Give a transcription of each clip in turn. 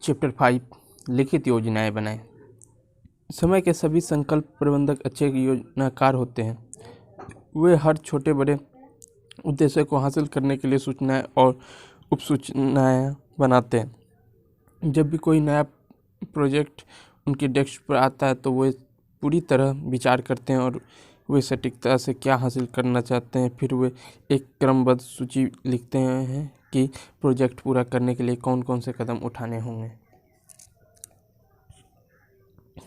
Chapter 5 लिखित योजनाएं बनाएं। समय के सभी संकल्प प्रबंधक अच्छे योजनाकार होते हैं। वे हर छोटे बड़े उद्देश्य को हासिल करने के लिए सूचनाएं और उपसूचनाएं बनाते हैं। जब भी कोई नया प्रोजेक्ट उनके डेस्क पर आता है तो वे पूरी तरह विचार करते हैं और वे सटीकता से क्या हासिल करना चाहते हैं। फिर वे एक क्रमबद्ध सूची लिखते हैं कि प्रोजेक्ट पूरा करने के लिए कौन कौन से कदम उठाने होंगे।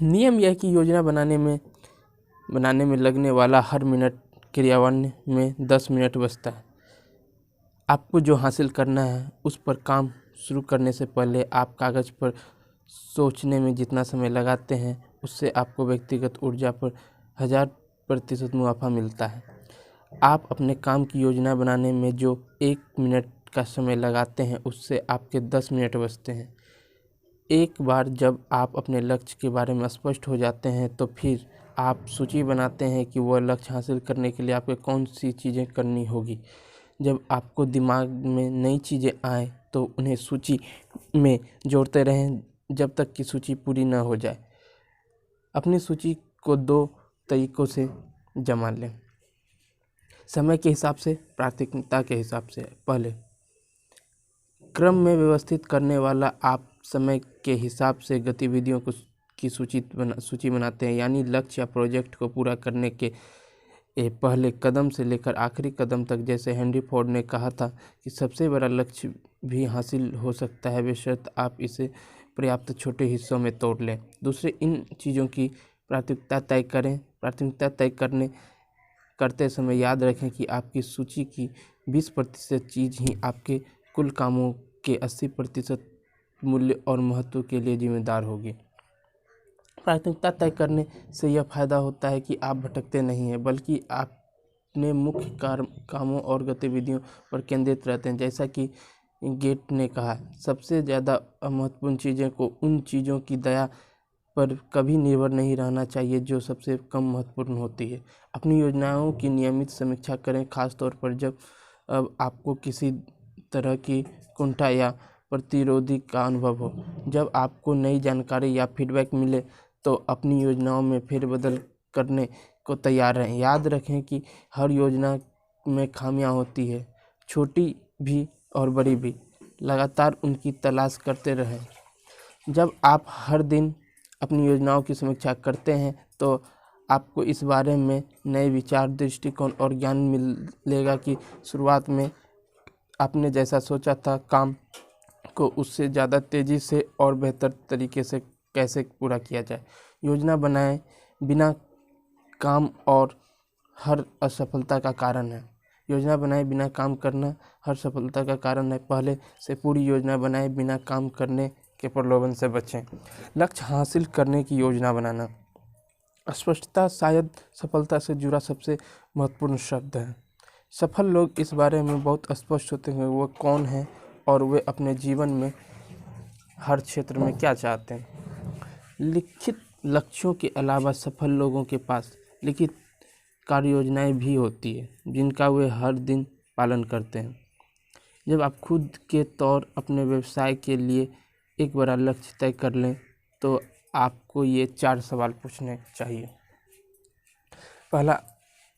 नियम यह है कि योजना बनाने में लगने वाला हर मिनट क्रियान्वयन में 10 मिनट बचता है। आपको जो हासिल करना है उस पर काम शुरू करने से पहले आप कागज पर सोचने में जितना समय लगाते हैं उससे आपको व्यक्तिगत ऊर्जा पर 1000% मुनाफा मिलता है। आप अपने काम की योजना बनाने में जो 1 मिनट का समय लगाते हैं उससे आपके 10 मिनट बचते हैं। एक बार जब आप अपने लक्ष्य के बारे में स्पष्ट हो जाते हैं तो फिर आप सूची बनाते हैं कि वह लक्ष्य हासिल करने के लिए आपको कौन सी चीज़ें करनी होगी। जब आपको दिमाग में नई चीज़ें आए तो उन्हें सूची में जोड़ते रहें जब तक कि सूची पूरी न हो जाए। अपनी सूची को 2 तरीकों से जमा लें, समय के हिसाब से, प्राथमिकता के हिसाब से। पहले, क्रम में व्यवस्थित करने वाला आप समय के हिसाब से गतिविधियों की सूची बनाते हैं, यानी लक्ष्य या प्रोजेक्ट को पूरा करने के पहले कदम से लेकर आखिरी कदम तक। जैसे हेनरी फोर्ड ने कहा था कि सबसे बड़ा लक्ष्य भी हासिल हो सकता है बेशर्त आप इसे पर्याप्त छोटे हिस्सों में तोड़ लें। दूसरे, इन चीज़ों की प्राथमिकता तय करें। प्राथमिकता तय करते समय याद रखें कि आपकी सूची की 20% चीज़ ही आपके कुल कामों के 80% मूल्य और महत्व के लिए जिम्मेदार होगी। प्राथमिकता तय करने से यह फायदा होता है कि आप भटकते नहीं हैं बल्कि अपने मुख्य कामों और गतिविधियों पर केंद्रित रहते हैं। जैसा कि गेट ने कहा, सबसे ज़्यादा महत्वपूर्ण चीज़ें को उन चीज़ों की दया पर कभी निर्भर नहीं रहना चाहिए जो सबसे कम महत्वपूर्ण होती है। अपनी योजनाओं की नियमित समीक्षा करें, खासतौर पर जब आपको किसी तरह की कुंठा या प्रतिरोधी का अनुभव हो। जब आपको नई जानकारी या फीडबैक मिले तो अपनी योजनाओं में फेरबदल करने को तैयार रहें। याद रखें कि हर योजना में खामियां होती है, छोटी भी और बड़ी भी। लगातार उनकी तलाश करते रहें। जब आप हर दिन अपनी योजनाओं की समीक्षा करते हैं तो आपको इस बारे में नए विचार, दृष्टिकोण और ज्ञान मिलेगा कि शुरुआत में आपने जैसा सोचा था काम को उससे ज़्यादा तेज़ी से और बेहतर तरीके से कैसे पूरा किया जाए। योजना बनाएं बिना काम और हर असफलता का कारण है। योजना बनाए बिना काम करना हर सफलता का कारण है। पहले से पूरी योजना बनाए बिना काम करने के प्रलोभन से बचें। लक्ष्य हासिल करने की योजना बनाना। स्पष्टता शायद सफलता से जुड़ा सबसे महत्वपूर्ण शब्द है। सफल लोग इस बारे में बहुत स्पष्ट होते हैं वो कौन है और वे अपने जीवन में हर क्षेत्र में क्या चाहते हैं। लिखित लक्ष्यों के अलावा सफल लोगों के पास लिखित कार्य योजनाएं भी होती है जिनका वे हर दिन पालन करते हैं। जब आप खुद के तौर अपने व्यवसाय के लिए एक बड़ा लक्ष्य तय कर लें तो आपको ये 4 सवाल पूछने चाहिए। पहला,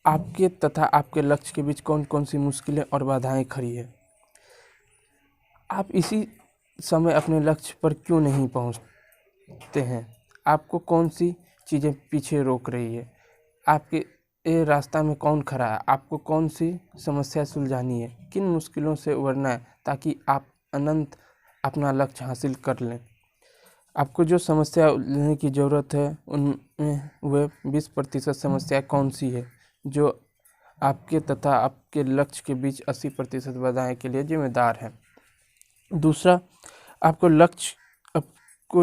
आपके तथा आपके लक्ष्य के बीच कौन कौन सी मुश्किलें और बाधाएं खड़ी है। आप इसी समय अपने लक्ष्य पर क्यों नहीं पहुंचते हैं। आपको कौन सी चीज़ें पीछे रोक रही है। आपके रास्ता में कौन खड़ा है। आपको कौन सी समस्या सुलझानी है, किन मुश्किलों से उबरना है ताकि आप अनंत अपना लक्ष्य हासिल कर लें। आपको जो समस्या उलझने की ज़रूरत है उनमें वह 20% समस्या कौन सी है जो आपके तथा आपके लक्ष्य के बीच 80% बाधाएं के लिए जिम्मेदार है। दूसरा, आपको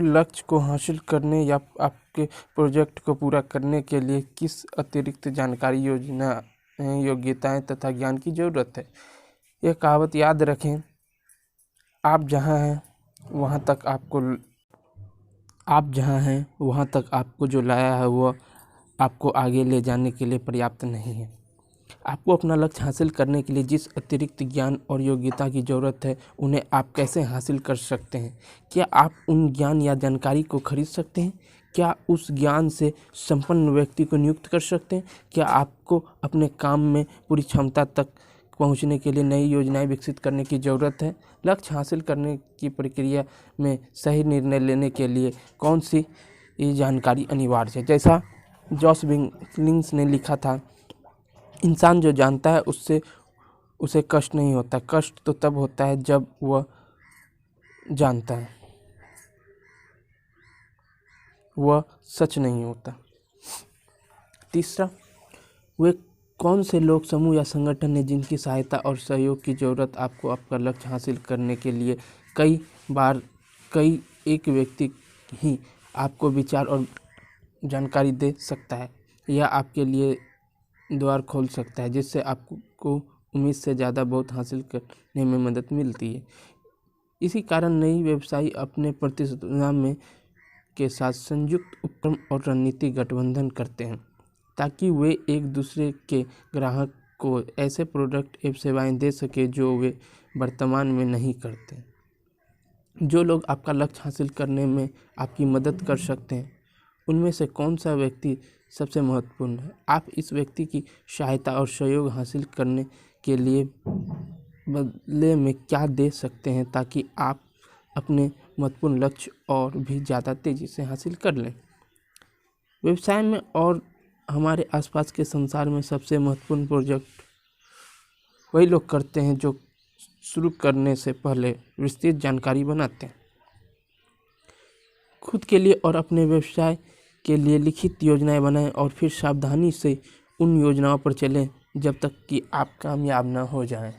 लक्ष्य को हासिल करने या आपके प्रोजेक्ट को पूरा करने के लिए किस अतिरिक्त जानकारी, योग्यताएं तथा ज्ञान की ज़रूरत है। यह कहावत याद रखें, आप जहां हैं वहां तक आपको जो लाया है वह आपको आगे ले जाने के लिए पर्याप्त नहीं है। आपको अपना लक्ष्य हासिल करने के लिए जिस अतिरिक्त ज्ञान और योग्यता की ज़रूरत है उन्हें आप कैसे हासिल कर सकते हैं? क्या आप उन ज्ञान या जानकारी को खरीद सकते हैं? क्या उस ज्ञान से संपन्न व्यक्ति को नियुक्त कर सकते हैं? क्या आपको अपने काम में पूरी क्षमता तक पहुंचने के लिए नई योजनाएं विकसित करने की ज़रूरत है? लक्ष्य हासिल करने की प्रक्रिया में सही निर्णय लेने के लिए कौन सी ये जानकारी अनिवार्य है? जैसा जॉस विलिंग्स ने लिखा था, इंसान जो जानता है उससे उसे कष्ट नहीं होता। कष्ट तो तब होता है जब वह जानता है वह सच नहीं होता। तीसरा, वे कौन से लोग, समूह या संगठन हैं जिनकी सहायता और सहयोग की ज़रूरत आपको आपका लक्ष्य हासिल करने के लिए कई बार एक व्यक्ति ही आपको विचार और जानकारी दे सकता है या आपके लिए द्वार खोल सकता है, जिससे आपको उम्मीद से ज़्यादा बहुत हासिल करने में मदद मिलती है। इसी कारण नई व्यवसायी अपने प्रतिस्पर्धा में के साथ संयुक्त उपक्रम और रणनीति गठबंधन करते हैं ताकि वे एक दूसरे के ग्राहक को ऐसे प्रोडक्ट एवं सेवाएं दे सके जो वे वर्तमान में नहीं करते। जो लोग आपका लक्ष्य हासिल करने में आपकी मदद कर सकते हैं उनमें से कौन सा व्यक्ति सबसे महत्वपूर्ण है? आप इस व्यक्ति की सहायता और सहयोग हासिल करने के लिए बदले में क्या दे सकते हैं ताकि आप अपने महत्वपूर्ण लक्ष्य और भी ज़्यादा तेज़ी से हासिल कर लें? व्यवसाय में और हमारे आसपास के संसार में सबसे महत्वपूर्ण प्रोजेक्ट वही लोग करते हैं जो शुरू करने से पहले विस्तृत जानकारी बनाते हैं। खुद के लिए और अपने व्यवसाय के लिए लिखित योजनाएं बनाएं और फिर सावधानी से उन योजनाओं पर चलें जब तक कि आप कामयाब न हो जाएं।